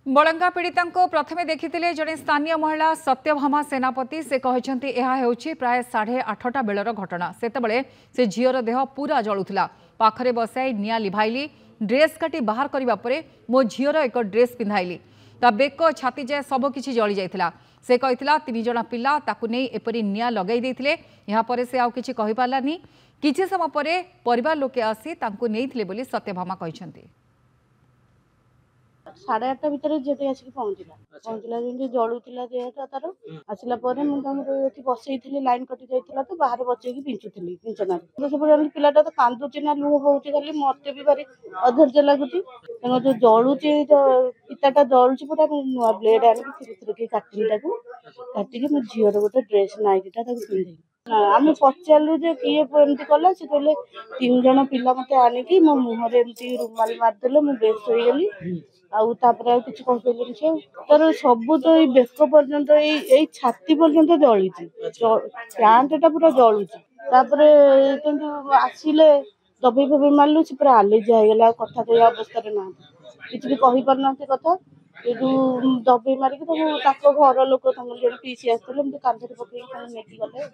बलंगा पीड़िता प्रथमे देखी जड़े स्थानीय महिला सत्यभामा सेनापति से कहते हैं प्राय 8:30 बेलर घटना सेतबले से झीर देह पूरा जलुला पाखरे बसाई निआ लिभाइली ड्रेस काटी बाहर करने पर मो झीर एक ड्रेस पिंधाइली ता बेक छाती जाए सबकि जली जाता से कहला 3 जण पिला ताकू नहीं एपरी निआ लगे देते से आउ किछि कहि पारलानी किछि समय पर परिवार लोके आसी तांकू नेइथिले बोली सत्यभामा कहछन्ती 8:30 भितर झीटी आसिक पहुँचला जमी जलुला देहटा तार आसला मुझे बसई लाइन कटि जाता तो बाहर बचेकी पिंचुली पिंचना पिलाटा तो कांदुची ना लुह हो खाली मत भी भारी अधैर्य लगुच तेना जो जलुची पिताटा जलुची पूरा नुआ ब्लेड आनिक काटिकी मो झीर गोटे ड्रेस नाइटा पिंधे आम पचारू जे किए एमती कला से कहले 3 जण पिला मत आनिकी मो मुहर एमती रुमाल मारदेले मु बेस होगली आउे किसी कहते से तार सब तो बेक पर्यंत यही छाती पर्यंत जली पैंटा पूरा जलुची आसिले दबे फबे मारू से पूरा आलेर्जी होगा कथा कह अवस्था ना किसी भी कही पार ना कथा दबे मारिक घर लोक जन पीसी आसते कांधे पकड़ गले।